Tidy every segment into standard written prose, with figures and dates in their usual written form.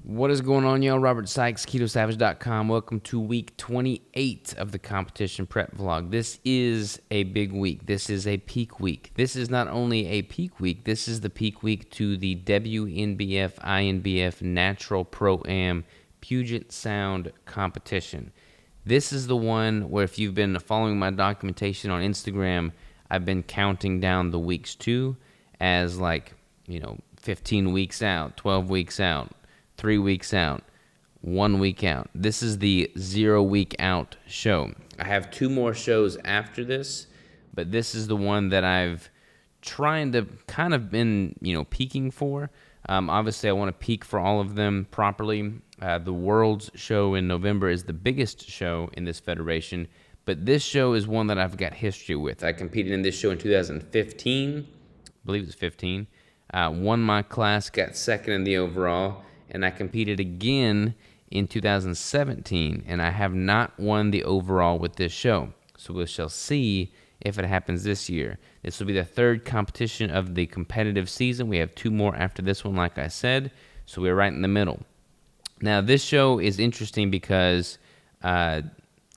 What is going on, y'all? Robert Sykes, KetoSavage.com. Welcome to week 28 of the competition prep vlog. This is a big week. This is a peak week. This is not only a peak week, this is the peak week to the WNBF INBF Natural Pro Am Puget Sound competition. This is the one where, if you've been following my documentation on Instagram, I've been counting down the weeks to as 15 weeks out, 12 weeks out, 3 weeks out, 1 week out. This is the 0 week out show. I have 2 more shows after this, but this is the one that I've trying to kind of been, peaking for. Obviously, I want to peak for all of them properly. The World's show in November is the biggest show in this federation, but this show is one that I've got history with. I competed in this show in 2015, I believe it was 15. Won my class, got second in the overall, and I competed again in 2017, and I have not won the overall with this show. So we shall see if it happens this year. This will be the 3rd competition of the competitive season. We have 2 more after this one, like I said, so we're right in the middle. Now, this show is interesting because I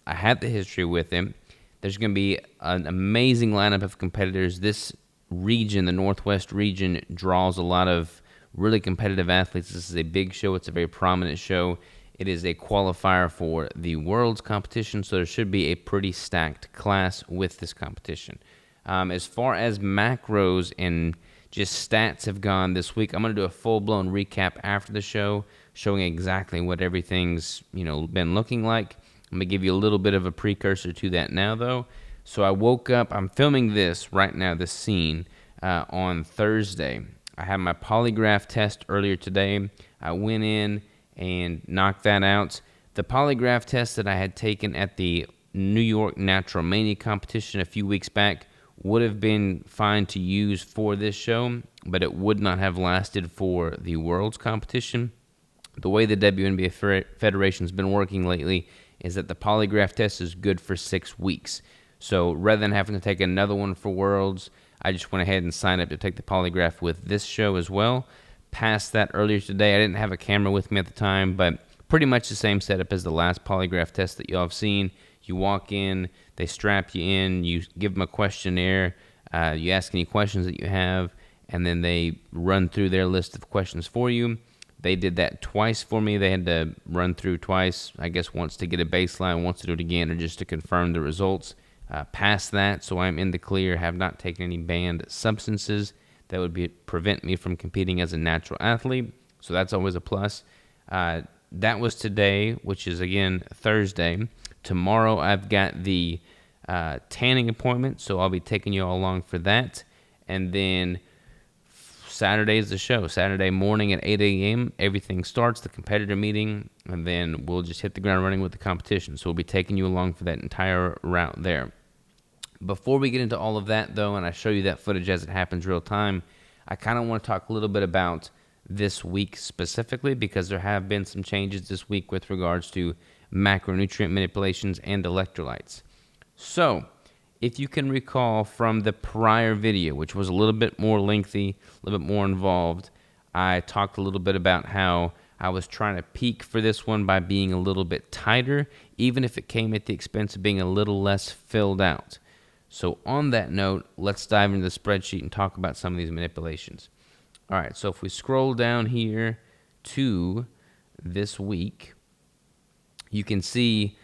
had the history with him. There's going to be an amazing lineup of competitors. This region, the Northwest region, draws a lot of really competitive athletes. This is a big show. It's a very prominent show. It is a qualifier for the World's competition, so there should be a pretty stacked class with this competition. As far as macros and just stats have gone this week, I'm going to do a full-blown recap after the show, showing exactly what everything's been looking like. I'm going to give you a little bit of a precursor to that now, though. So I woke up. I'm filming this right now, this scene, on Thursday. I had my polygraph test earlier today. I went in and knocked that out. The polygraph test that I had taken at the New York Natural Mania competition a few weeks back would have been fine to use for this show, but it would not have lasted for the World's competition. The way the WNBF Federation's been working lately is that the polygraph test is good for 6 weeks. So rather than having to take another one for Worlds, I just went ahead and signed up to take the polygraph with this show as well. Passed that earlier today. I didn't have a camera with me at the time, but pretty much the same setup as the last polygraph test that y'all have seen. You walk in, they strap you in, you give them a questionnaire, you ask any questions that you have, and then they run through their list of questions for you. They did that twice for me. They had to run through twice, I guess once to get a baseline, once to do it again, or just to confirm the results. Past that, so I'm in the clear, have not taken any banned substances that would prevent me from competing as a natural athlete, so that's always a plus. That was today, which is, again, Thursday. Tomorrow I've got the tanning appointment, so I'll be taking you all along for that. And then Saturday is the show. Saturday morning at 8 a.m., everything starts, the competitor meeting, and then we'll just hit the ground running with the competition. So we'll be taking you along for that entire route there. Before we get into all of that, though, and I show you that footage as it happens real time, I kind of want to talk a little bit about this week specifically, because there have been some changes this week with regards to macronutrient manipulations and electrolytes. So, if you can recall from the prior video, which was a little bit more lengthy, a little bit more involved, I talked a little bit about how I was trying to peak for this one by being a little bit tighter, even if it came at the expense of being a little less filled out. So on that note, let's dive into the spreadsheet and talk about some of these manipulations. All right, so if we scroll down here to this week, you can see,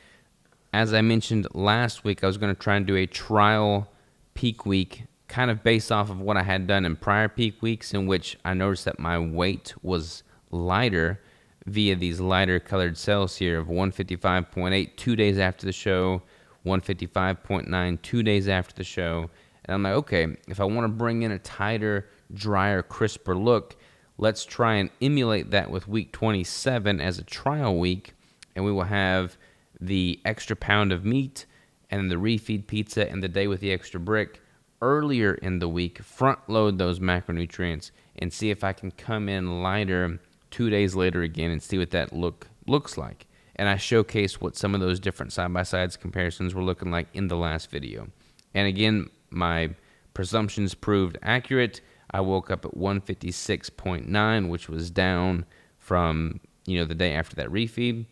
as I mentioned last week, I was going to try and do a trial peak week, kind of based off of what I had done in prior peak weeks, in which I noticed that my weight was lighter via these lighter colored cells here of 155.8 2 days after the show, 155.9 2 days after the show. And I'm like, okay, if I want to bring in a tighter, drier, crisper look, let's try and emulate that with week 27 as a trial week, and we will have the extra pound of meat and the refeed pizza and the day with the extra brick earlier in the week, front load those macronutrients, and see if I can come in lighter 2 days later again and see what that looks like. and I showcased what some of those different side-by-sides comparisons were looking like in the last video. And again, my presumptions proved accurate. I woke up at 156.9, which was down from, the day after that refeed,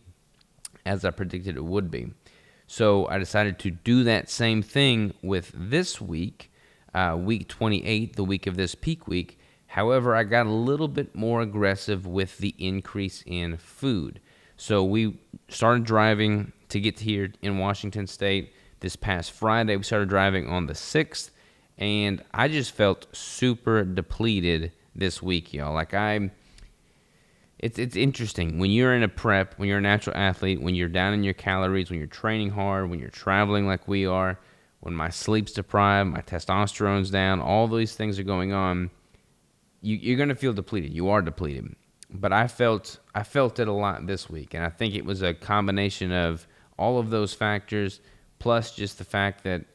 as I predicted it would be. So I decided to do that same thing with this week, week 28, the week of this peak week. However, I got a little bit more aggressive with the increase in food. So we started driving to get here in Washington State this past Friday. We started driving on the 6th, and I just felt super depleted this week, y'all. It's interesting. When you're in a prep, when you're a natural athlete, when you're down in your calories, when you're training hard, when you're traveling like we are, when my sleep's deprived, my testosterone's down, all these things are going on, you're going to feel depleted. You are depleted. But I felt it a lot this week, and I think it was a combination of all of those factors, plus just the fact that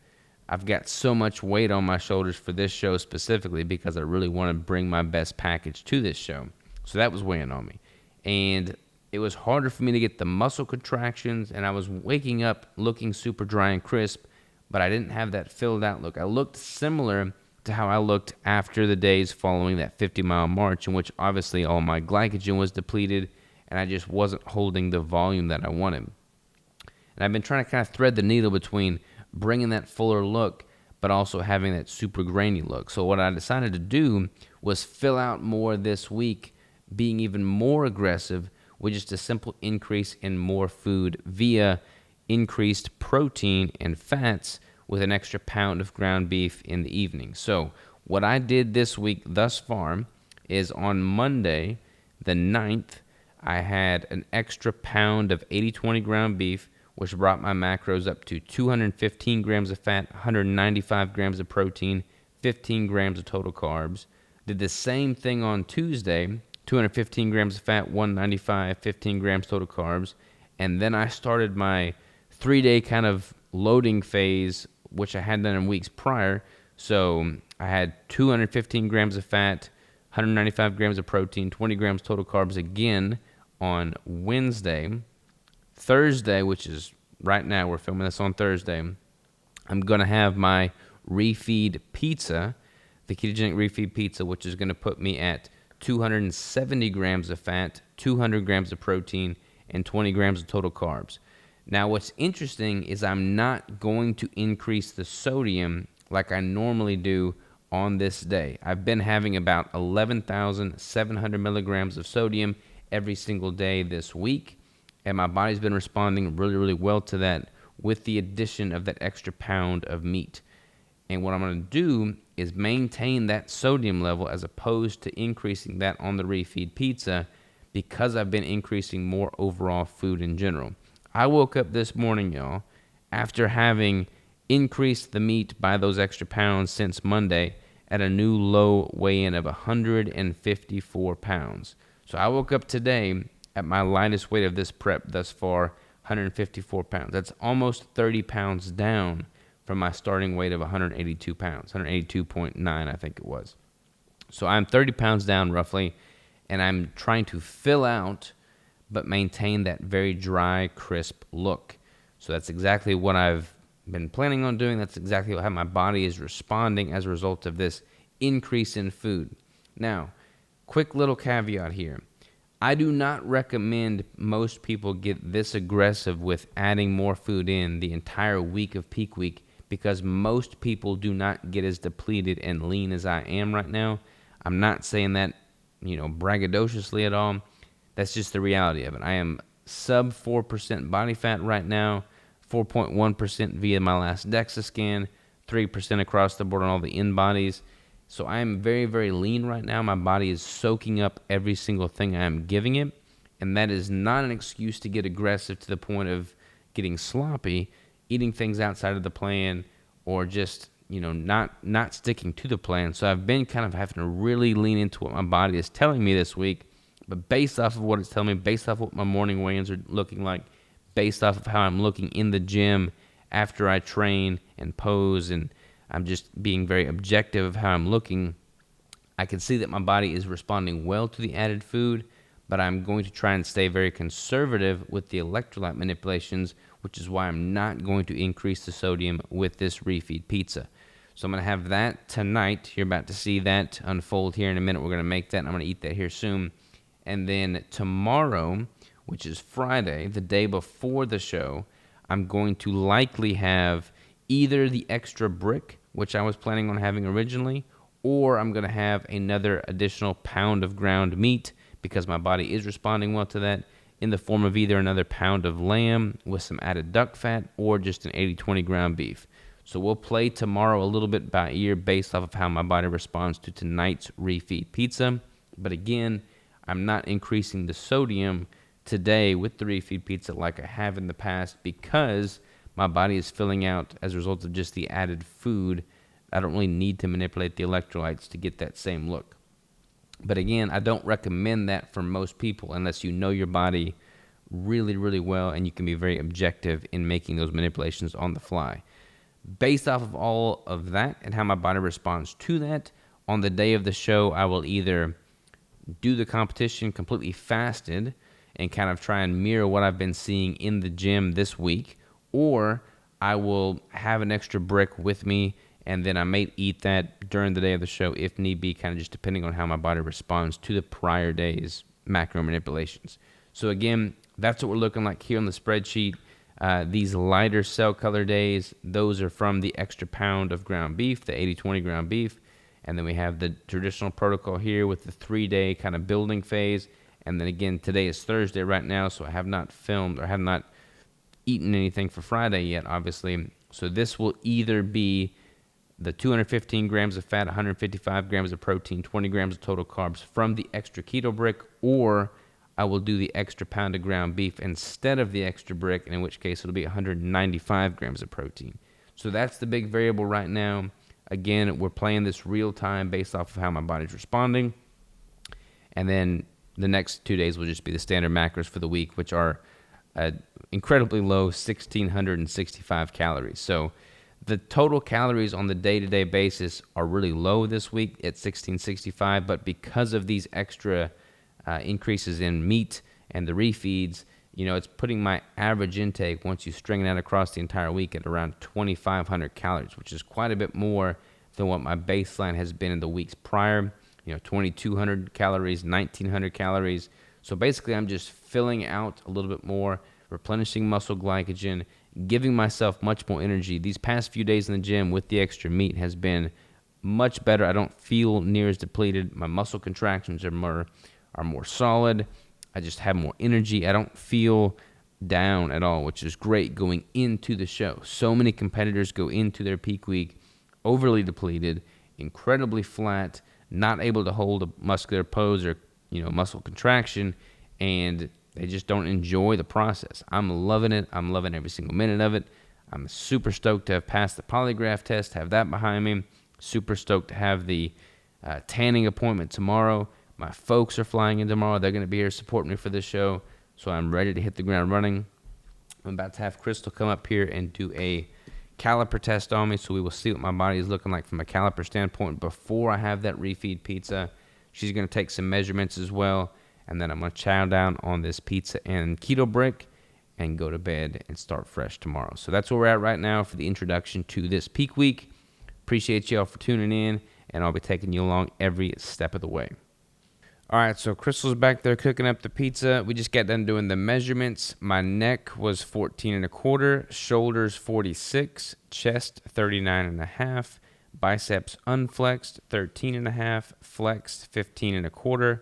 I've got so much weight on my shoulders for this show specifically because I really want to bring my best package to this show. So that was weighing on me. And it was harder for me to get the muscle contractions, and I was waking up looking super dry and crisp, but I didn't have that filled out look. I looked similar to how I looked after the days following that 50-mile march, in which obviously all my glycogen was depleted, and I just wasn't holding the volume that I wanted. And I've been trying to kind of thread the needle between bringing that fuller look, but also having that super grainy look. So what I decided to do was fill out more this week, being even more aggressive with just a simple increase in more food via increased protein and fats with an extra pound of ground beef in the evening. So what I did this week thus far is on Monday, the 9th, I had an extra pound of 80/20 ground beef, which brought my macros up to 215 grams of fat, 195 grams of protein, 15 grams of total carbs. Did the same thing on Tuesday, 215 grams of fat, 195, 15 grams total carbs. And then I started my 3-day kind of loading phase, which I had done in weeks prior. So I had 215 grams of fat, 195 grams of protein, 20 grams total carbs again on Wednesday. Thursday, which is right now, we're filming this on Thursday, I'm going to have my refeed pizza, the ketogenic refeed pizza, which is going to put me at 270 grams of fat, 200 grams of protein, and 20 grams of total carbs. Now, what's interesting is I'm not going to increase the sodium like I normally do on this day. I've been having about 11,700 milligrams of sodium every single day this week, and my body's been responding really, really well to that with the addition of that extra pound of meat. And what I'm going to do is maintain that sodium level as opposed to increasing that on the refeed pizza because I've been increasing more overall food in general. I woke up this morning, y'all, after having increased the meat by those extra pounds since Monday at a new low weigh-in of 154 pounds. So I woke up today at my lightest weight of this prep thus far, 154 pounds. That's almost 30 pounds down from my starting weight of 182 pounds, 182.9 I think it was. So I'm 30 pounds down roughly, and I'm trying to fill out but maintain that very dry, crisp look. So that's exactly what I've been planning on doing. That's exactly how my body is responding as a result of this increase in food. Now, quick little caveat here. I do not recommend most people get this aggressive with adding more food in the entire week of peak week because most people do not get as depleted and lean as I am right now. I'm not saying that, braggadociously at all. That's just the reality of it. I am sub 4% body fat right now, 4.1% via my last DEXA scan, 3% across the board on all the in-bodies. So I am very, very lean right now. My body is soaking up every single thing I am giving it, and that is not an excuse to get aggressive to the point of getting sloppy, eating things outside of the plan, or just, not sticking to the plan. So I've been kind of having to really lean into what my body is telling me this week, but based off of what it's telling me, based off of what my morning weigh-ins are looking like, based off of how I'm looking in the gym after I train and pose, and I'm just being very objective of how I'm looking, I can see that my body is responding well to the added food, but I'm going to try and stay very conservative with the electrolyte manipulations, which is why I'm not going to increase the sodium with this refeed pizza. So I'm going to have that tonight. You're about to see that unfold here in a minute. We're going to make that, and I'm going to eat that here soon. And then tomorrow, which is Friday, the day before the show, I'm going to likely have either the extra brick, which I was planning on having originally, or I'm going to have another additional pound of ground meat because my body is responding well to that in the form of either another pound of lamb with some added duck fat or just an 80-20 ground beef. So we'll play tomorrow a little bit by ear based off of how my body responds to tonight's refeed pizza. But again, I'm not increasing the sodium today with the refeed pizza like I have in the past because my body is filling out as a result of just the added food. I don't really need to manipulate the electrolytes to get that same look. But again, I don't recommend that for most people unless you know your body really, really well and you can be very objective in making those manipulations on the fly. Based off of all of that and how my body responds to that, on the day of the show, I will either do the competition completely fasted and kind of try and mirror what I've been seeing in the gym this week, or I will have an extra brick with me, and then I may eat that during the day of the show if need be, kind of just depending on how my body responds to the prior day's macro manipulations. So again, that's what we're looking like here on the spreadsheet. These lighter cell color days, those are from the extra pound of ground beef, the 80-20 ground beef. And then we have the traditional protocol here with the 3-day kind of building phase. And then again, today is Thursday right now, so I have not filmed or have not eaten anything for Friday yet, obviously. So this will either be the 215 grams of fat, 155 grams of protein, 20 grams of total carbs from the extra keto brick, or I will do the extra pound of ground beef instead of the extra brick, and in which case it'll be 195 grams of protein. So that's the big variable right now. Again, we're playing this real time based off of how my body's responding. And then the next 2 days will just be the standard macros for the week, which are incredibly low, 1,665 calories. So the total calories on the day-to-day basis are really low this week at 1,665, but because of these extra increases in meat and the refeeds, it's putting my average intake, once you string it out across the entire week, at around 2,500 calories, which is quite a bit more than what my baseline has been in the weeks prior. 2,200 calories, 1,900 calories. So basically, I'm just filling out a little bit more, replenishing muscle glycogen, giving myself much more energy. These past few days in the gym with the extra meat has been much better. I don't feel near as depleted. My muscle contractions are more solid. I just have more energy. I don't feel down at all, which is great going into the show. So many competitors go into their peak week overly depleted, incredibly flat, not able to hold a muscular pose or muscle contraction, and they just don't enjoy the process. I'm loving it. I'm loving every single minute of it. I'm super stoked to have passed the polygraph test, have that behind me. Super stoked to have the tanning appointment tomorrow. My folks are flying in tomorrow. They're going to be here supporting me for this show, so I'm ready to hit the ground running. I'm about to have Crystal come up here and do a caliper test on me, so we will see what my body is looking like from a caliper standpoint before I have that refeed pizza. She's going to take some measurements as well, and then I'm going to chow down on this pizza and keto brick and go to bed and start fresh tomorrow. So that's where we're at right now for the introduction to this peak week. Appreciate y'all for tuning in, and I'll be taking you along every step of the way. All right, so Crystal's back there cooking up the pizza. We just got done doing the measurements. My neck was 14.25, shoulders 46, chest 39.5, biceps unflexed 13.5, flexed 15.25,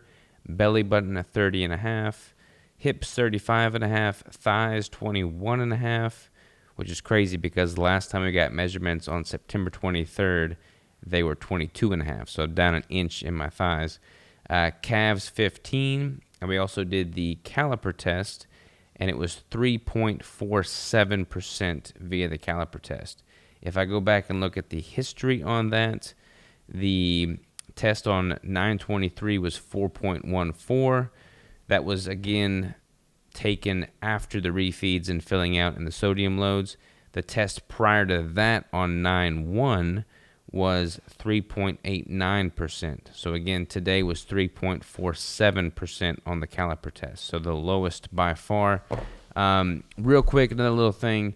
belly button at 30.5, hips 35.5, thighs 21.5, which is crazy because the last time we got measurements on September 23rd, they were 22.5, so down an inch in my thighs. Calves 15, and we also did the caliper test, and it was 3.47% via the caliper test. If I go back and look at the history on that, the test on 9/23 was 4.14. That was, again, taken after the refeeds and filling out in the sodium loads. The test prior to that on 9/1 was 3.89%. So again, today was 3.47% on the caliper test. So the lowest by far. Real quick, another little thing.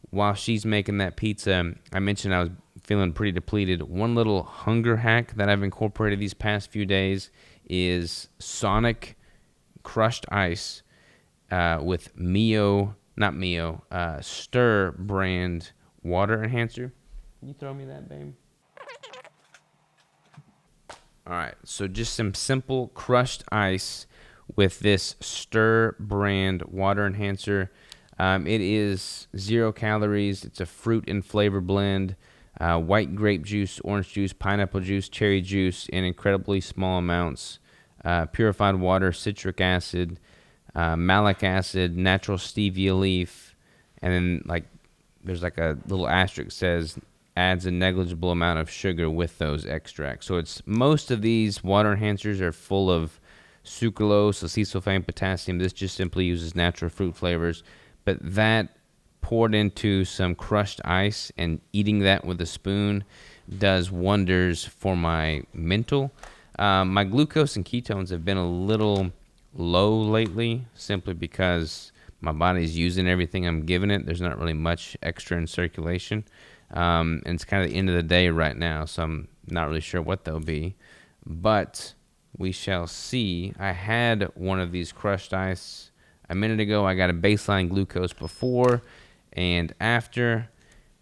While she's making that pizza, I mentioned I was feeling pretty depleted. One little hunger hack that I've incorporated these past few days is Sonic crushed ice with Stir brand water enhancer. Can you throw me that, babe? All right, so just some simple crushed ice with this Stir brand water enhancer. It is 0 calories. It's a fruit and flavor blend. White grape juice, orange juice, pineapple juice, cherry juice in incredibly small amounts. Purified water, citric acid, malic acid, natural stevia leaf, and then there's a little asterisk says adds a negligible amount of sugar with those extracts. So most of these water enhancers are full of sucralose, acesulfame, potassium. This just simply uses natural fruit flavors. But that poured into some crushed ice and eating that with a spoon does wonders for my mental. My glucose and ketones have been a little low lately simply because my body's using everything I'm giving it. There's not really much extra in circulation. And it's kind of the end of the day right now, so I'm not really sure what they'll be. But we shall see. I had one of these crushed ice a minute ago. I got a baseline glucose before and after,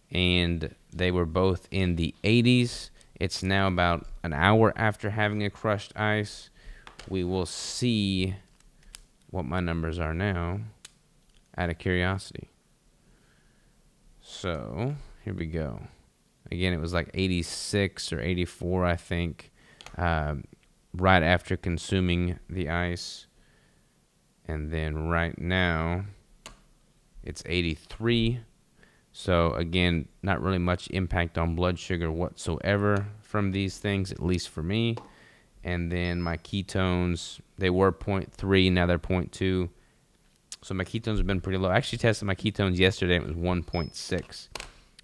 and they were both in the 80s. It's now about an hour after having a crushed ice. We will see what my numbers are now out of curiosity. So here we go. Again, it was like 86 or 84, I think, right after consuming the ice. And then right now, it's 83. So again, not really much impact on blood sugar whatsoever from these things, at least for me. And then my ketones, they were 0.3, now they're 0.2. So my ketones have been pretty low. I actually tested my ketones yesterday, it was 1.6.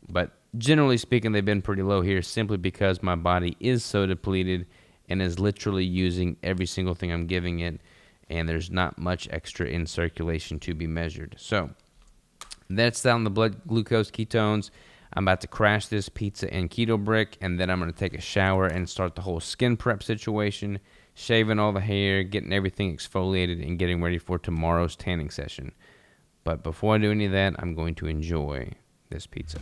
But generally speaking, they've been pretty low here simply because my body is so depleted and is literally using every single thing I'm giving it, and there's not much extra in circulation to be measured. So that's down the blood glucose ketones. I'm about to crash this pizza and keto brick, and then I'm going to take a shower and start the whole skin prep situation, shaving all the hair, getting everything exfoliated, and getting ready for tomorrow's tanning session. But before I do any of that, I'm going to enjoy this pizza.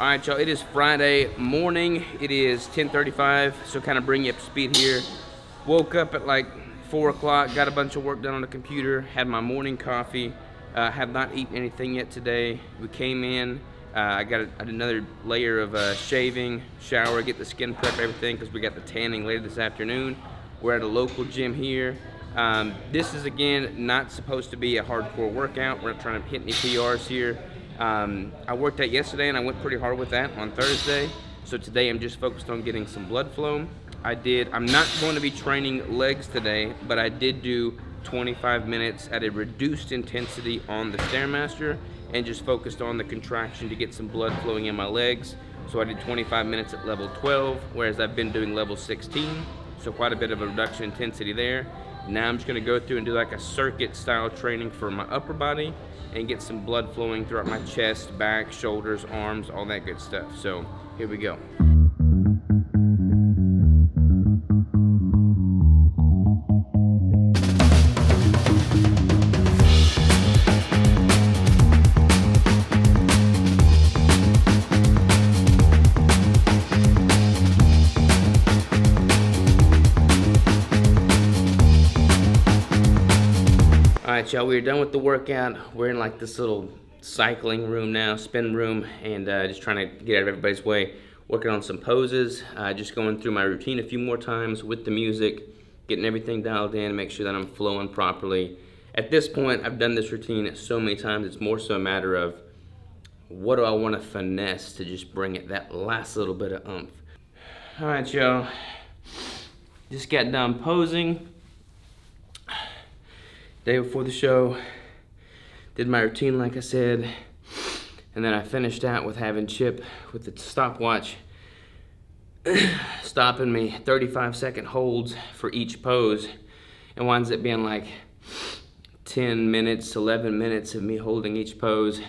All right, y'all, it is Friday morning. It is 10:35, so kind of bring you up to speed here. Woke up at like 4 o'clock, got a bunch of work done on the computer, had my morning coffee, have not eaten anything yet today. We came in, I got another layer of shaving, shower, get the skin prep, everything, because we got the tanning later this afternoon. We're at a local gym here. This is, again, not supposed to be a hardcore workout. We're not trying to hit any PRs here. I worked out yesterday and I went pretty hard with that on Thursday. So today I'm just focused on getting some blood flow. I'm not going to be training legs today, but I did do 25 minutes at a reduced intensity on the Stairmaster and just focused on the contraction to get some blood flowing in my legs. So I did 25 minutes at level 12, whereas I've been doing level 16. So quite a bit of a reduction in intensity there. Now I'm just gonna go through and do like a circuit style training for my upper body and get some blood flowing throughout my chest, back, shoulders, arms, all that good stuff. So here we go. Alright, y'all, we're done with the workout. We're in like this little cycling room now, spin room, and just trying to get out of everybody's way. Working on some poses, just going through my routine a few more times with the music, getting everything dialed in, make sure that I'm flowing properly. At this point, I've done this routine so many times, it's more so a matter of what do I want to finesse to just bring it that last little bit of oomph. All right, y'all. Just got done posing. Day before the show. Did my routine like I said. And then I finished out with having Chip with the stopwatch stopping me 35-second holds for each pose. It winds up being like 10 minutes, 11 minutes of me holding each pose,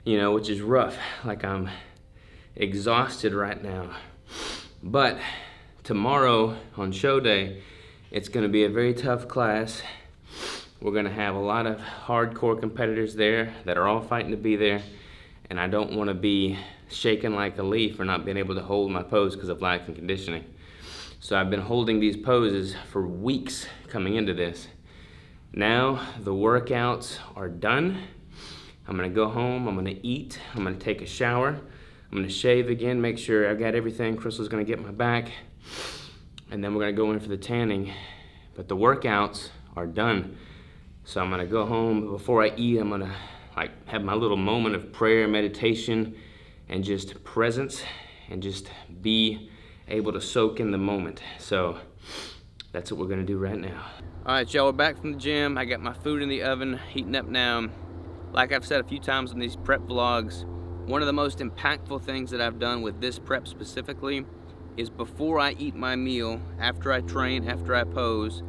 you know, which is rough. Like I'm exhausted right now. But tomorrow on show day, it's gonna be a very tough class. We're gonna have a lot of hardcore competitors there that are all fighting to be there. And I don't wanna be shaken like a leaf for not being able to hold my pose because of lack of conditioning. So I've been holding these poses for weeks coming into this. Now the workouts are done. I'm gonna go home, I'm gonna eat, I'm gonna take a shower, I'm gonna shave again, make sure I've got everything. Crystal's gonna get my back, and then we're gonna go in for the tanning. But the workouts are done. So I'm gonna go home. Before I eat, I'm gonna have my little moment of prayer, meditation, and just presence, and just be able to soak in the moment. So that's what we're gonna do right now. All right, y'all, we're back from the gym. I got my food in the oven, heating up now. Like I've said a few times in these prep vlogs, one of the most impactful things that I've done with this prep specifically is before I eat my meal, after I train, after I pose,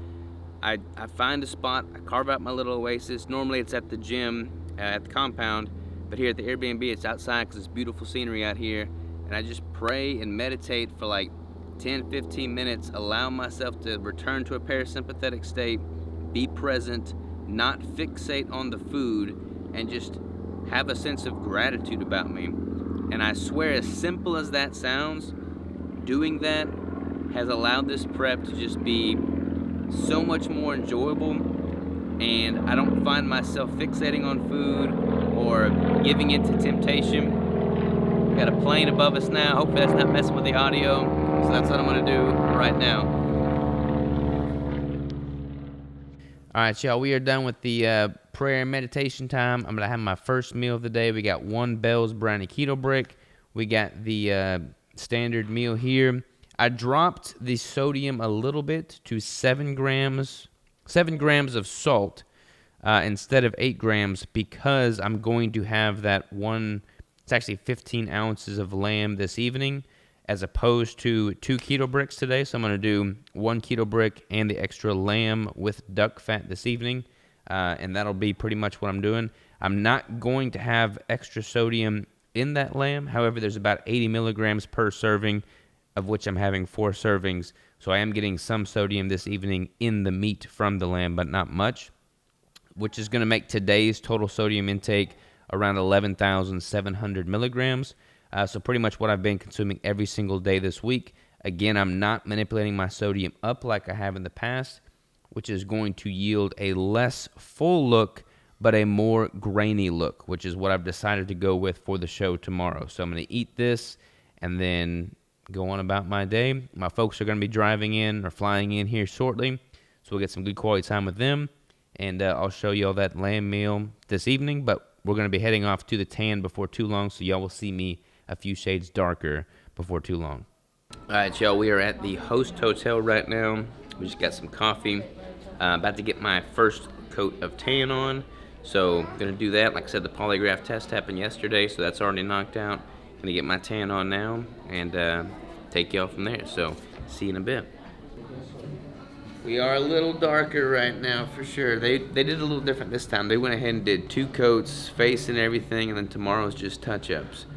I find a spot, I carve out my little oasis. Normally it's at the gym, at the compound, but here at the Airbnb, it's outside because it's beautiful scenery out here. And I just pray and meditate for like 10, 15 minutes, allow myself to return to a parasympathetic state, be present, not fixate on the food, and just have a sense of gratitude about me. And I swear, as simple as that sounds, doing that has allowed this prep to just be so much more enjoyable, and I don't find myself fixating on food or giving in to temptation. We got a plane above us now. Hopefully that's not messing with the audio. So that's what I'm gonna do right now. All right, y'all, we are done with the prayer and meditation time. I'm gonna have my first meal of the day. We got one Bell's Brownie Keto Brick. We got the standard meal here. I dropped the sodium a little bit to 7 grams of salt instead of 8 grams because I'm going to have that one, it's actually 15 ounces of lamb this evening as opposed to 2 keto bricks today. So I'm going to do 1 keto brick and the extra lamb with duck fat this evening, and that'll be pretty much what I'm doing. I'm not going to have extra sodium in that lamb. However, there's about 80 milligrams per serving, of which I'm having 4 servings. So I am getting some sodium this evening in the meat from the lamb, but not much, which is going to make today's total sodium intake around 11,700 milligrams. So pretty much what I've been consuming every single day this week. Again, I'm not manipulating my sodium up like I have in the past, which is going to yield a less full look, but a more grainy look, which is what I've decided to go with for the show tomorrow. So I'm going to eat this and then go on about my day. My folks are going to be driving in or flying in here shortly, so we'll get some good quality time with them, and I'll show you all that lamb meal this evening, but we're going to be heading off to the tan before too long, so y'all will see me a few shades darker before too long. All right, y'all, we are at the Host Hotel right now. We just got some coffee. About to get my first coat of tan on, so going to do that. Like I said, the polygraph test happened yesterday, so that's already knocked out. Gonna get my tan on now and take y'all from there. So see you in a bit. We are a little darker right now for sure. They did a little different this time. They went ahead and did 2 coats, face and everything, and then tomorrow's just touch-ups.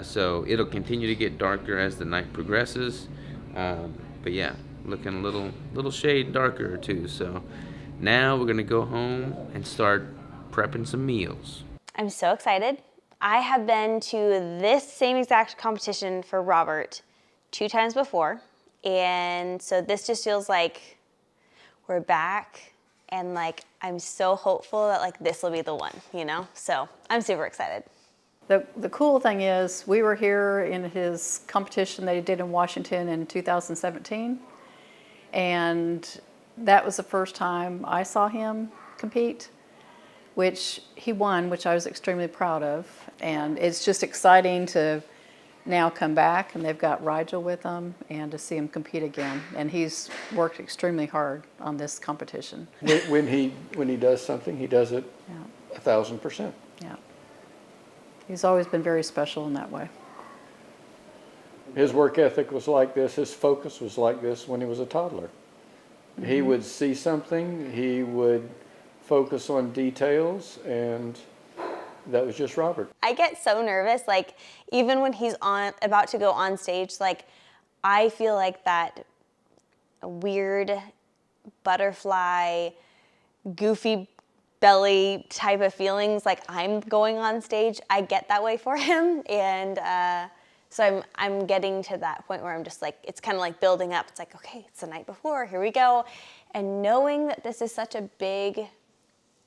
So it'll continue to get darker as the night progresses. But yeah, looking a little shade darker or two. So now we're gonna go home and start prepping some meals. I'm so excited. I have been to this same exact competition for Robert 2 times before, and so this just feels like we're back, and like I'm so hopeful that like this will be the one, you know? So I'm super excited. The cool thing is we were here in his competition that he did in Washington in 2017, and that was the first time I saw him compete. which he won, which I was extremely proud of. And it's just exciting to now come back, and they've got Rigel with them, and to see him compete again. And he's worked extremely hard on this competition. When he does something, he does it 1,000%. Yeah. He's always been very special in that way. His work ethic was like this. His focus was like this when he was a toddler. Mm-hmm. He would see something, he would focus on details, and that was just Robert. I get so nervous, like even when he's about to go on stage, like I feel like that weird butterfly, goofy belly type of feelings, like I'm going on stage. I get that way for him, and so I'm getting to that point where I'm just like, it's kind of like building up. It's like, okay, it's the night before, here we go. And knowing that this is such a big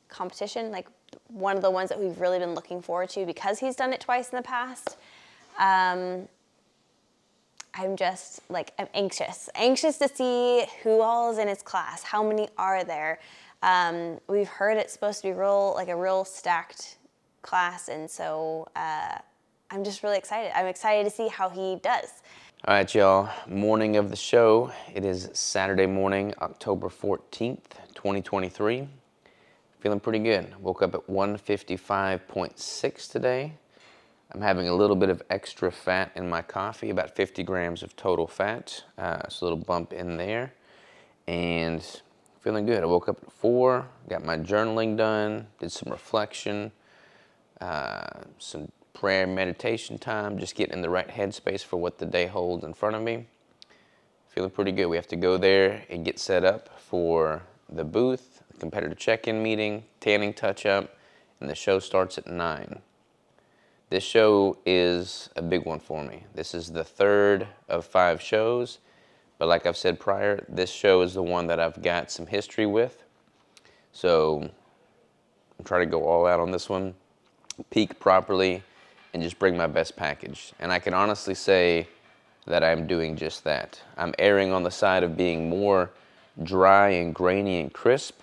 competition, like one of the ones that we've really been looking forward to because he's done it twice in the past, I'm just like, I'm anxious to see who all is in his class. How many are there? We've heard it's supposed to be a real stacked class, and so I'm just really excited. I'm excited to see how he does. All right, y'all. Morning of the show. It is Saturday morning, October 14th, 2023. Feeling pretty good. Woke up at 155.6 today. I'm having a little bit of extra fat in my coffee, about 50 grams of total fat. So a little bump in there. And feeling good. I woke up at 4, got my journaling done, did some reflection, some prayer meditation time, just getting in the right headspace for what the day holds in front of me. Feeling pretty good. We have to go there and get set up for the booth, the competitor check-in meeting, tanning touch-up, and the show starts at 9. This show is a big one for me. This is the third of 5 shows, but like I've said prior, this show is the one that I've got some history with. So I'm trying to go all out on this one, peak properly, and just bring my best package. And I can honestly say that I'm doing just that. I'm erring on the side of being more dry and grainy and crisp,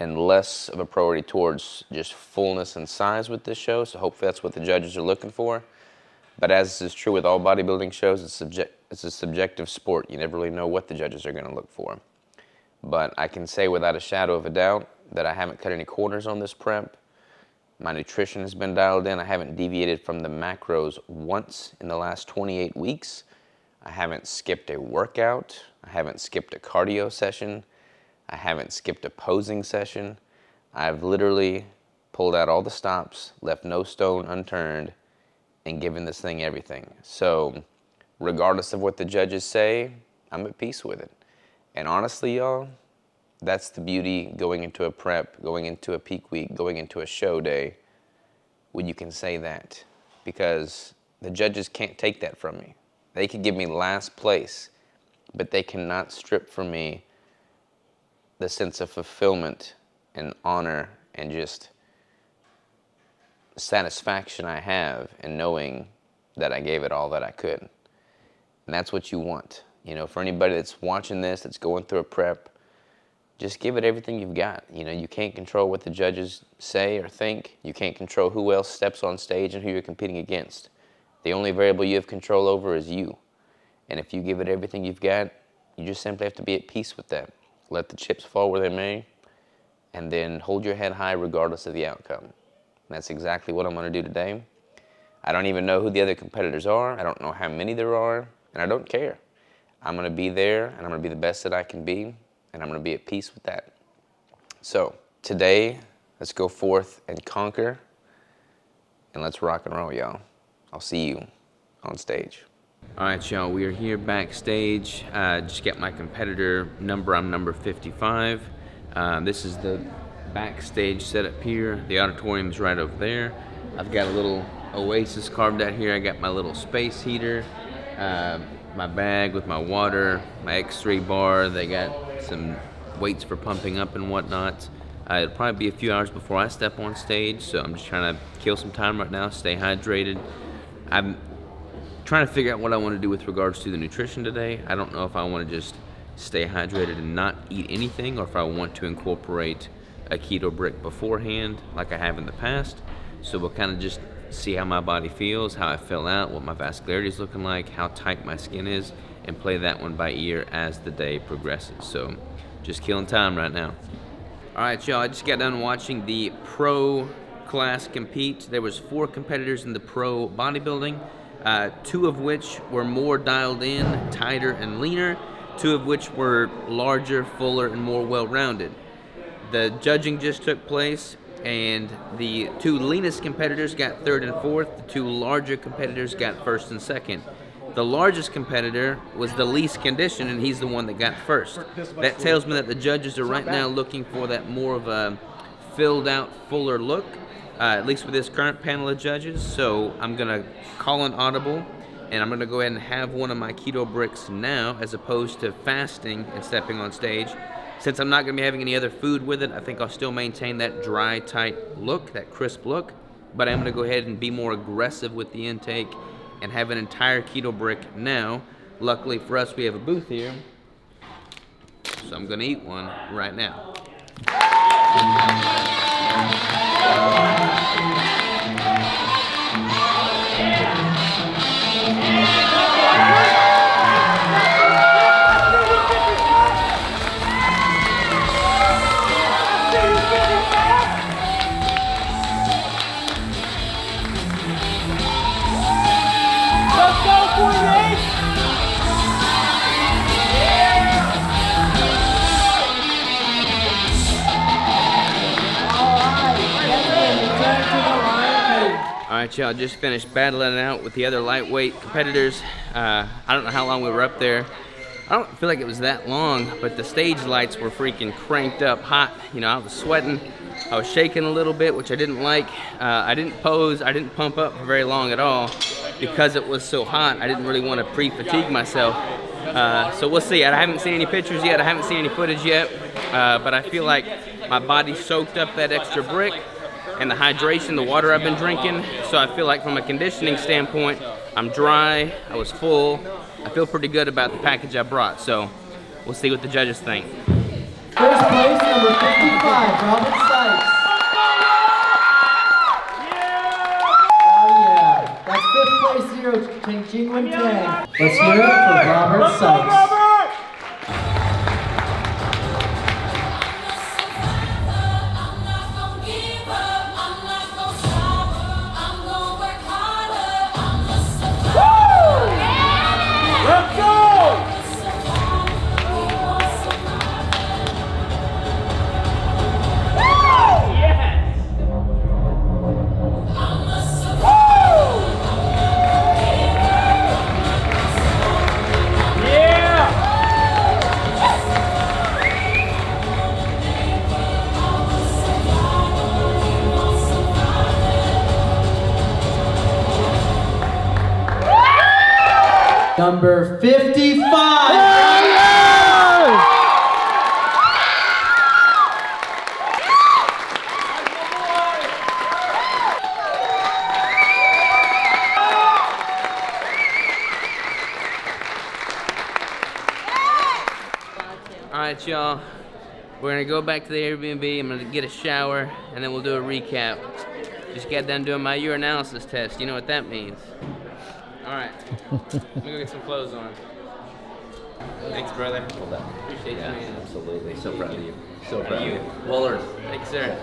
and less of a priority towards just fullness and size with this show. So hopefully that's what the judges are looking for. But as is true with all bodybuilding shows, it's a subjective sport. You never really know what the judges are going to look for. But I can say without a shadow of a doubt that I haven't cut any corners on this prep. My nutrition has been dialed in. I haven't deviated from the macros once in the last 28 weeks. I haven't skipped a workout. I haven't skipped a cardio session. I haven't skipped a posing session. I've literally pulled out all the stops, left no stone unturned, and given this thing everything. So regardless of what the judges say, I'm at peace with it. And honestly, y'all, that's the beauty going into a prep, going into a peak week, going into a show day, when you can say that. Because the judges can't take that from me. They could give me last place, but they cannot strip from me the sense of fulfillment and honor and just satisfaction I have in knowing that I gave it all that I could. And that's what you want. You know, for anybody that's watching this, that's going through a prep, just give it everything you've got. You know, you can't control what the judges say or think. You can't control who else steps on stage and who you're competing against. The only variable you have control over is you. And if you give it everything you've got, you just simply have to be at peace with that. Let the chips fall where they may, and then hold your head high regardless of the outcome. And that's exactly what I'm going to do today. I don't even know who the other competitors are. I don't know how many there are, and I don't care. I'm going to be there, and I'm going to be the best that I can be, and I'm going to be at peace with that. So today, let's go forth and conquer, and let's rock and roll, y'all. I'll see you on stage. All right, y'all, we are here backstage. Just got my competitor number. I'm number 55. This is the backstage setup here. The auditorium is right over there. I've got a little oasis carved out here. I got my little space heater, my bag with my water, my X3 bar. They got some weights for pumping up and whatnot. It'll probably be a few hours before I step on stage, so I'm just trying to kill some time right now, stay hydrated. I'm trying to figure out what I want to do with regards to the nutrition today. I don't know if I want to just stay hydrated and not eat anything, or if I want to incorporate a keto brick beforehand like I have in the past. So we'll kind of just see how my body feels, how I fill out, what my vascularity is looking like, how tight my skin is, and play that one by ear as the day progresses. So just killing time right now. All right, y'all, I just got done watching the pro class compete. There was 4 competitors in the pro bodybuilding, 2 of which were more dialed in, tighter and leaner, 2 of which were larger, fuller, and more well-rounded. The judging just took place, and the 2 leanest competitors got 3rd and 4th. The 2 larger competitors got 1st and 2nd. The largest competitor was the least conditioned, and he's the one that got 1st. That tells me that the judges are right now looking for that more of a filled out, fuller look, at least with this current panel of judges. So I'm going to call an audible, and I'm going to go ahead and have one of my keto bricks now as opposed to fasting and stepping on stage. Since I'm not going to be having any other food with it, I think I'll still maintain that dry, tight look, that crisp look, but I'm going to go ahead and be more aggressive with the intake and have an entire keto brick now. Luckily for us, we have a booth here, so I'm going to eat one right now. Alright, y'all, just finished battling it out with the other lightweight competitors. I don't know how long we were up there. I don't feel like it was that long, but the stage lights were freaking cranked up hot. You know, I was sweating. I was shaking a little bit, which I didn't like. I didn't pose. I didn't pump up for very long at all because it was so hot. I didn't really want to pre-fatigue myself. So we'll see. I haven't seen any pictures yet. I haven't seen any footage yet. But I feel like my body soaked up that extra brick and the hydration, the water I've been drinking. So I feel like from a conditioning standpoint, I'm dry, I was full. I feel pretty good about the package I brought. So we'll see what the judges think. First place, number 55, Robert Sykes. Oh yeah. That's 5th place, 0, Genuine 10. Let's hear it for Robert Sykes. Number 55. Alright, y'all. We're going to go back to the Airbnb. I'm going to get a shower, and then we'll do a recap. Just got done doing my urinalysis test. You know what that means. Alright. Let me go get some clothes on. Thanks, brother. Appreciate you, man. Absolutely. So proud of you. So Proud proud of of you. you. Waller. Thanks, sir.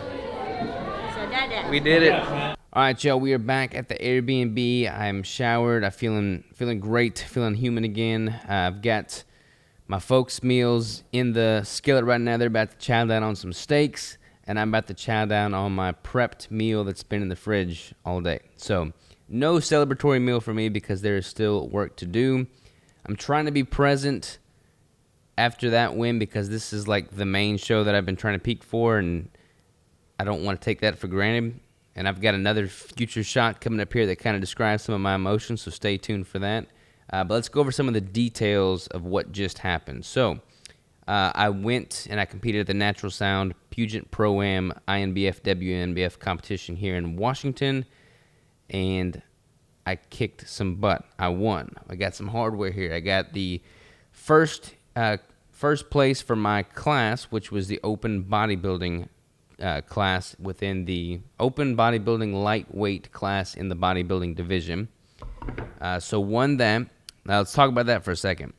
We did it. All right, y'all. We are back at the Airbnb. I'm showered. I'm feeling great. Feeling human again. I've got my folks' meals in the skillet right now. They're about to chow down on some steaks, and I'm about to chow down on my prepped meal that's been in the fridge all day. So no celebratory meal for me because there is still work to do. I'm trying to be present after that win because this is like the main show that I've been trying to peak for, and I don't want to take that for granted. And I've got another future shot coming up here that kind of describes some of my emotions, so stay tuned for that. But let's go over some of the details of what just happened. So I went and I competed at the Natural Sound Puget Pro-Am INBF WNBF competition here in Washington, and I kicked some butt. I won. I got some hardware here. I got the first place for my class, which was the open bodybuilding class within the open bodybuilding lightweight class in the bodybuilding division. So won that. Now let's talk about that for a second.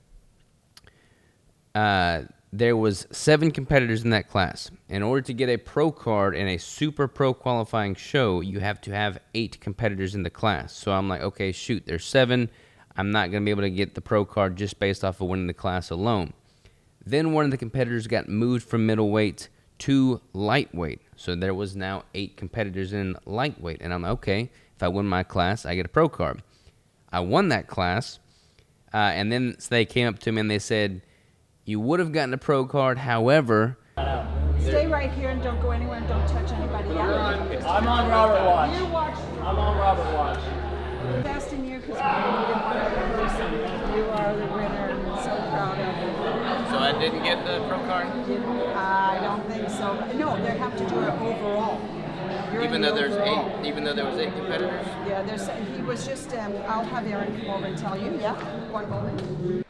There was 7 competitors in that class. In order to get a pro card in a super pro qualifying show, you have to have 8 competitors in the class. So I'm like, okay, shoot, there's 7. I'm not going to be able to get the pro card just based off of winning the class alone. Then one of the competitors got moved from middleweight to lightweight. So there was now 8 competitors in lightweight. And I'm like, okay, if I win my class, I get a pro card. I won that class. And then they came up to me and they said, you would have gotten a pro card, however... Stay right here and don't go anywhere and don't touch anybody. I'm on Robert Watch. You watch. I'm on Robert Watch. Investing you because we needed one other person. You are the winner and I'm so proud of you. So I didn't get the pro card? I don't think so. No, they have to do it overall. You're Even in though the there's overall. 8, even though there was 8 competitors? Yeah, he was just, I'll have Aaron come over and tell you. Yeah, one moment.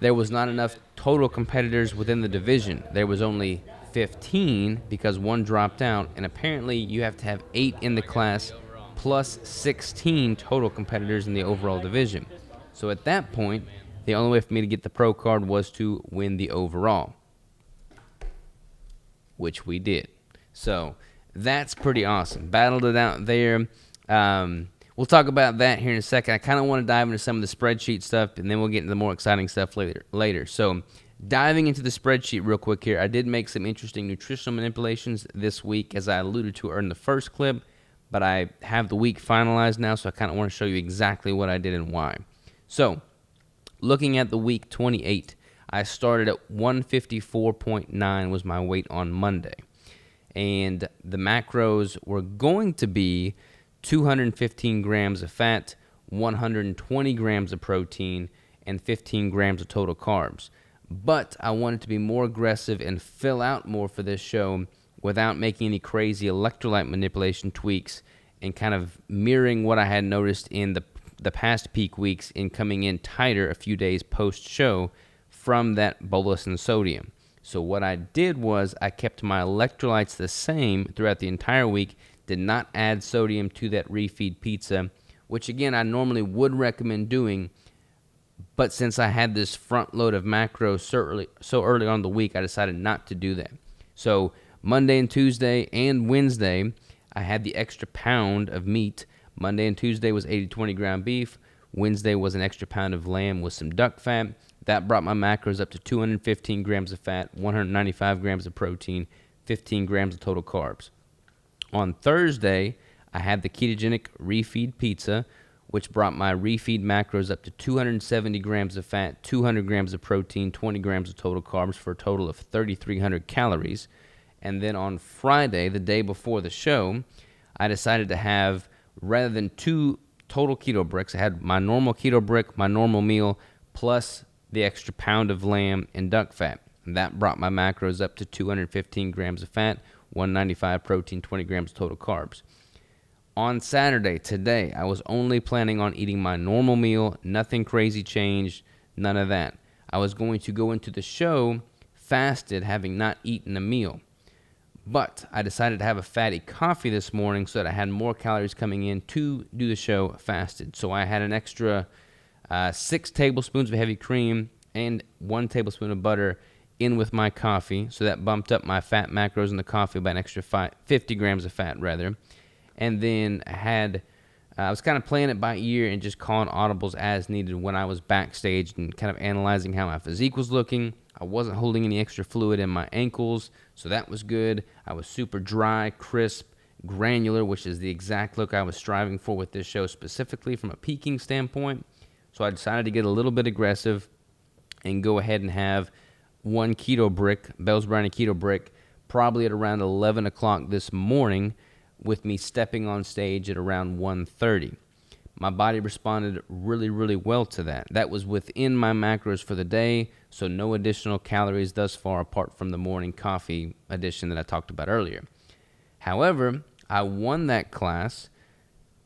There was not enough total competitors within the division. There was only 15 because one dropped out, and apparently you have to have 8 in the class plus 16 total competitors in the overall division. So at that point, the only way for me to get the pro card was to win the overall, which we did. So that's pretty awesome. Battled it out there. We'll talk about that here in a second. I kind of want to dive into some of the spreadsheet stuff, and then we'll get into the more exciting stuff later. So diving into the spreadsheet real quick here, I did make some interesting nutritional manipulations this week, as I alluded to in the first clip, but I have the week finalized now, so I kind of want to show you exactly what I did and why. So looking at the week 28, I started at 154.9 was my weight on Monday. And the macros were going to be 215 grams of fat, 120 grams of protein, and 15 grams of total carbs. But I wanted to be more aggressive and fill out more for this show without making any crazy electrolyte manipulation tweaks and kind of mirroring what I had noticed in the past peak weeks in coming in tighter a few days post-show from that bolus in sodium. So what I did was I kept my electrolytes the same throughout the entire week, did not add sodium to that refeed pizza, which again I normally would recommend doing, but since I had this front load of macros so early on in the week, I decided not to do that. So Monday and Tuesday and Wednesday, I had the extra pound of meat. Monday and Tuesday was 80-20 ground beef. Wednesday was an extra pound of lamb with some duck fat. That brought my macros up to 215 grams of fat, 195 grams of protein, 15 grams of total carbs. On Thursday, I had the ketogenic refeed pizza, which brought my refeed macros up to 270 grams of fat, 200 grams of protein, 20 grams of total carbs for a total of 3,300 calories. And then on Friday, the day before the show, I decided to have, rather than 2 total keto bricks, I had my normal keto brick, my normal meal, plus the extra pound of lamb and duck fat. And that brought my macros up to 215 grams of fat, 195 protein, 20 grams total carbs. On Saturday, today, I was only planning on eating my normal meal, nothing crazy changed, none of that. I was going to go into the show fasted, having not eaten a meal. But I decided to have a fatty coffee this morning so that I had more calories coming in to do the show fasted. So I had an extra 6 tablespoons of heavy cream and 1 tablespoon of butter in with my coffee, so that bumped up my fat macros in the coffee by an extra 50 grams of fat, rather. And then I was kind of playing it by ear and just calling audibles as needed when I was backstage and kind of analyzing how my physique was looking. I wasn't holding any extra fluid in my ankles, so that was good. I was super dry, crisp, granular, which is the exact look I was striving for with this show specifically from a peaking standpoint. So I decided to get a little bit aggressive and go ahead and have 1 keto brick, Bell's Brownie keto brick, probably at around 11 o'clock this morning, with me stepping on stage at around 1:30. My body responded really, really well to that. That was within my macros for the day, so no additional calories thus far apart from the morning coffee addition that I talked about earlier. However, I won that class,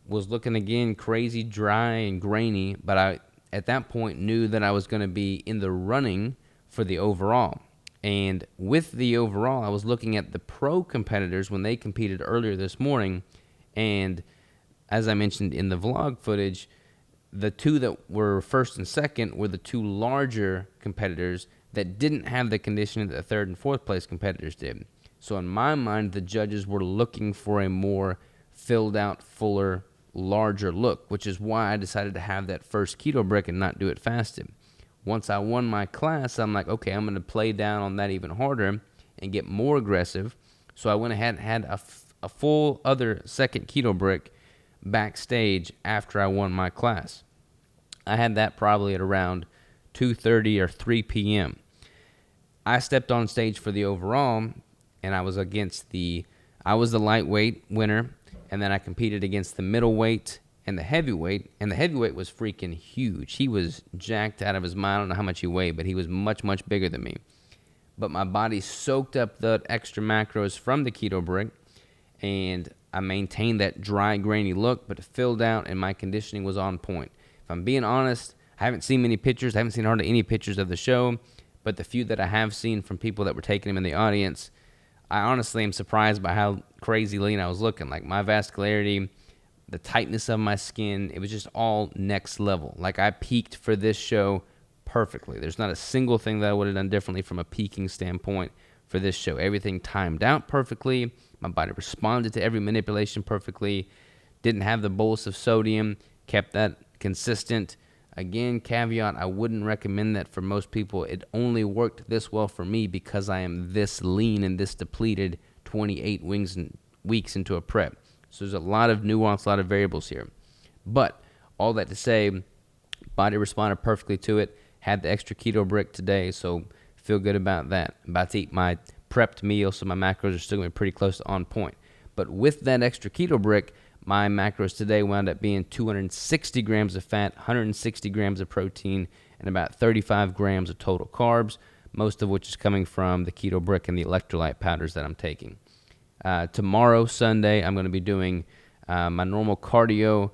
was looking again crazy dry and grainy, but I at that point knew that I was going to be in the running for the overall. And with the overall, I was looking at the pro competitors when they competed earlier this morning. And as I mentioned in the vlog footage, the two that were first and second were the two larger competitors that didn't have the conditioning that the third and fourth place competitors did. So in my mind, the judges were looking for a more filled out, fuller, larger look, which is why I decided to have that first keto brick and not do it fasted. Once I won my class, I'm like, okay, I'm going to play down on that even harder and get more aggressive. So I went ahead and had a full other second keto brick backstage after I won my class. I had that probably at around 2:30 or 3 p.m. I stepped on stage for the overall, and I was the lightweight winner, and then I competed against the middleweight and the heavyweight, and the heavyweight was freaking huge. He was jacked out of his mind. I don't know how much he weighed, but he was much, much bigger than me. But my body soaked up the extra macros from the keto brick, and I maintained that dry, grainy look, but it filled out, and my conditioning was on point. If I'm being honest, I haven't seen many pictures. I haven't seen hardly any pictures of the show, but the few that I have seen from people that were taking them in the audience, I honestly am surprised by how crazy lean I was looking. Like my vascularity, the tightness of my skin, it was just all next level. Like I peaked for this show perfectly. There's not a single thing that I would have done differently from a peaking standpoint for this show. Everything timed out perfectly. My body responded to every manipulation perfectly. Didn't have the bolus of sodium. Kept that consistent. Again, caveat, I wouldn't recommend that for most people. It only worked this well for me because I am this lean and this depleted 28 weeks into a prep. So there's a lot of nuance, a lot of variables here. But all that to say, body responded perfectly to it. Had the extra keto brick today, so feel good about that. I'm about to eat my prepped meal, so my macros are still going to be pretty close to on point. But with that extra keto brick, my macros today wound up being 260 grams of fat, 160 grams of protein, and about 35 grams of total carbs, most of which is coming from the keto brick and the electrolyte powders that I'm taking. Tomorrow, Sunday, I'm going to be doing my normal cardio,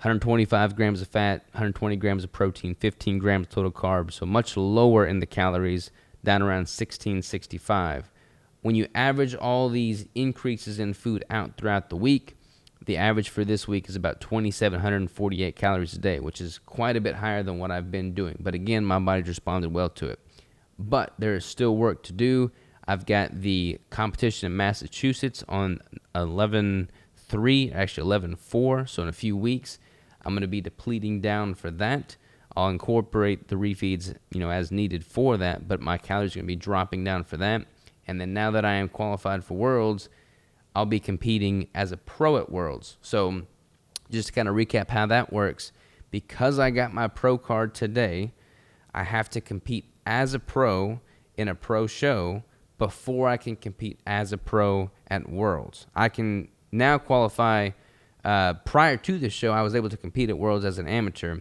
125 grams of fat, 120 grams of protein, 15 grams of total carbs, so much lower in the calories, down around 1665. When you average all these increases in food out throughout the week, the average for this week is about 2,748 calories a day, which is quite a bit higher than what I've been doing. But again, my body's responded well to it. But there is still work to do. I've got the competition in Massachusetts on 11/3, actually 11/4, so in a few weeks. I'm going to be depleting down for that. I'll incorporate the refeeds, as needed for that, but my calories are going to be dropping down for that. And then now that I am qualified for Worlds, I'll be competing as a pro at Worlds. So just to kind of recap how that works, because I got my pro card today, I have to compete as a pro in a pro show before I can compete as a pro at Worlds. I can now qualify. Prior to this show, I was able to compete at Worlds as an amateur,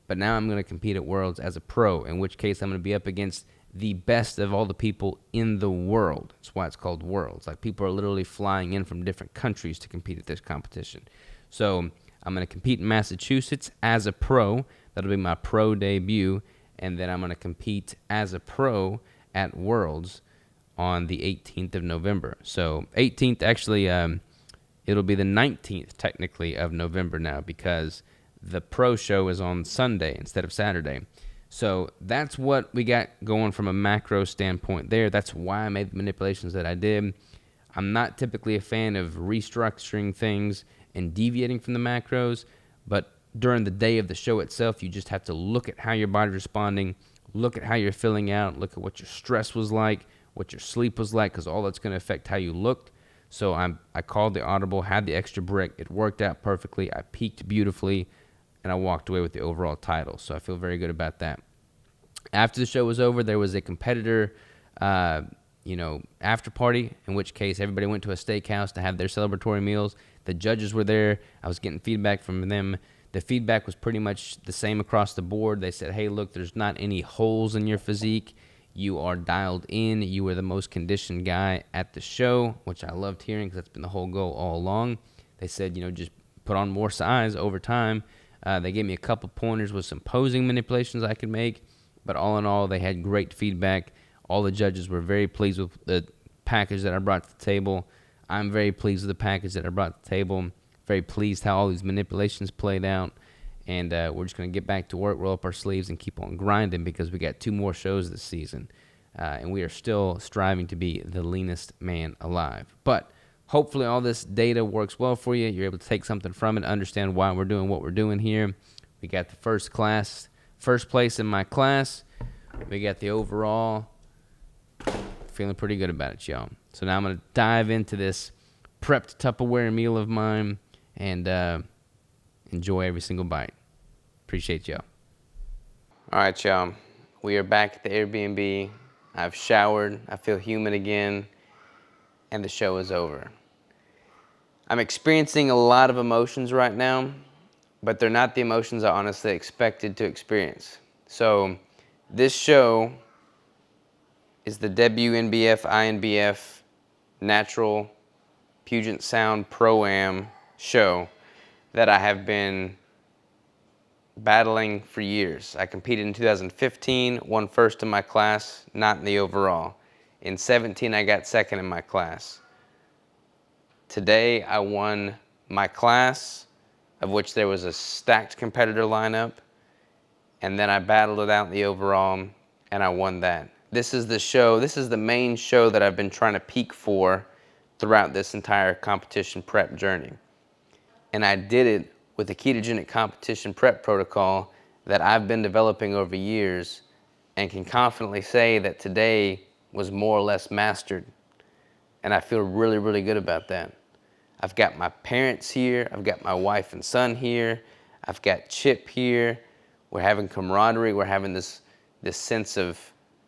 but now I'm going to compete at Worlds as a pro, in which case I'm going to be up against the best of all the people in the world. That's why it's called Worlds. Like, people are literally flying in from different countries to compete at this competition. So I'm going to compete in Massachusetts as a pro. That'll be my pro debut. And then I'm going to compete as a pro at Worlds on the 18th of November. So 18th, actually, it'll be the 19th, technically, of November now, because the pro show is on Sunday instead of Saturday. So that's what we got going from a macro standpoint there. That's why I made the manipulations that I did. I'm not typically a fan of restructuring things and deviating from the macros, but during the day of the show itself, you just have to look at how your body's responding, look at how you're filling out, look at what your stress was like, what your sleep was like, because all that's going to affect how you looked. So I called the audible, had the extra brick. It worked out perfectly. I peaked beautifully, and I walked away with the overall title. So I feel very good about that. After the show was over, there was a competitor, after party, in which case everybody went to a steakhouse to have their celebratory meals. The judges were there. I was getting feedback from them. The feedback was pretty much the same across the board. They said, hey, look, there's not any holes in your physique. You are dialed in. You were the most conditioned guy at the show, which I loved hearing because that's been the whole goal all along. They said, just put on more size over time. They gave me a couple pointers with some posing manipulations I could make. But all in all, they had great feedback All the judges were very pleased with the package that I brought to the table. I'm very pleased with the package that I brought to the table. Very pleased how all these manipulations played out. And we're just going to get back to work, roll up our sleeves, and keep on grinding because we got 2 more shows this season. And we are still striving to be the leanest man alive. But hopefully all this data works well for you. You're able to take something from it, understand why we're doing what we're doing here. We got the first place in my class. We got the overall. Feeling pretty good about it, y'all. So now I'm going to dive into this prepped Tupperware meal of mine and enjoy every single bite. Appreciate y'all. All right, y'all. We are back at the Airbnb. I've showered. I feel human again. And the show is over. I'm experiencing a lot of emotions right now, but they're not the emotions I honestly expected to experience. So this show is the WNBF INBF Natural Puget Sound Pro-Am show that I have been battling for years. I competed in 2015, won first in my class, not in the overall. In 17, I got second in my class. Today, I won my class, of which there was a stacked competitor lineup, and then I battled it out in the overall, and I won that. This is the show, this is the main show that I've been trying to peak for throughout this entire competition prep journey. And I did it with a ketogenic competition prep protocol that I've been developing over years and can confidently say that today was more or less mastered. And I feel really, really good about that. I've got my parents here, I've got my wife and son here, I've got Chip here, we're having camaraderie, we're having this sense of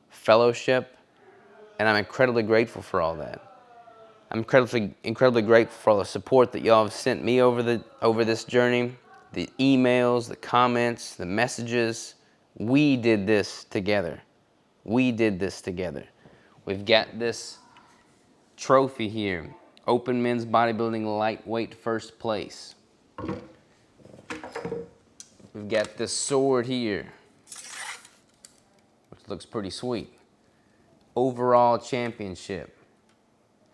fellowship, and I'm incredibly grateful for all that. I'm incredibly grateful for all the support that y'all have sent me over this journey, the emails, the comments, the messages. We did this together. We did this together. We've got this trophy here, Open Men's Bodybuilding Lightweight First Place. We've got this sword here, which looks pretty sweet. Overall championship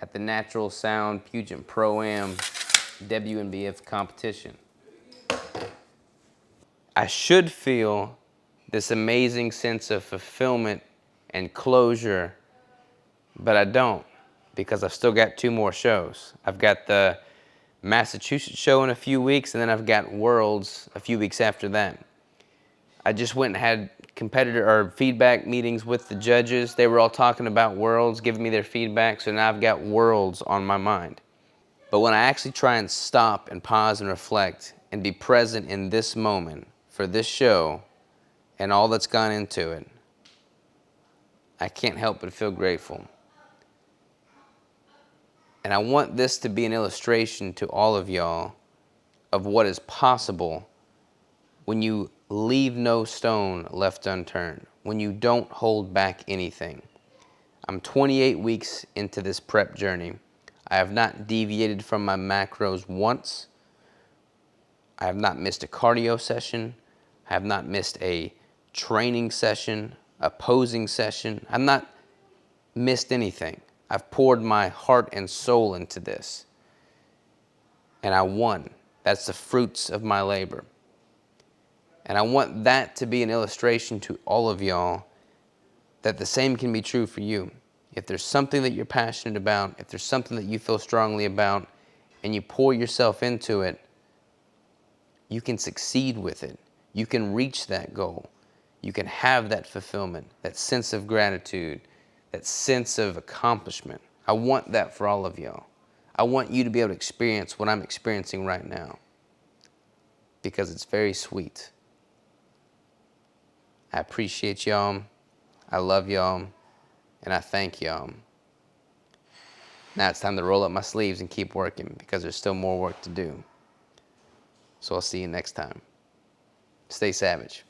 at the Natural Sound Puget Pro-Am WNBF competition. I should feel this amazing sense of fulfillment and closure, but I don't, because I've still got 2 more shows. I've got the Massachusetts show in a few weeks, and then I've got Worlds a few weeks after that. I just went and had feedback meetings with the judges. They were all talking about Worlds, giving me their feedback, so now I've got Worlds on my mind. But when I actually try and stop and pause and reflect and be present in this moment for this show and all that's gone into it, I can't help but feel grateful. And I want this to be an illustration to all of y'all of what is possible when you leave no stone left unturned, when you don't hold back anything. I'm 28 weeks into this prep journey. I have not deviated from my macros once. I have not missed a cardio session. I have not missed a training session, a posing session. I've not missed anything. I've poured my heart and soul into this. And I won. That's the fruits of my labor. And I want that to be an illustration to all of y'all that the same can be true for you. If there's something that you're passionate about, if there's something that you feel strongly about, and you pour yourself into it, you can succeed with it. You can reach that goal. You can have that fulfillment, that sense of gratitude, that sense of accomplishment. I want that for all of y'all. I want you to be able to experience what I'm experiencing right now, because it's very sweet. I appreciate y'all. I love y'all. And I thank y'all. Now it's time to roll up my sleeves and keep working, because there's still more work to do. So I'll see you next time. Stay savage.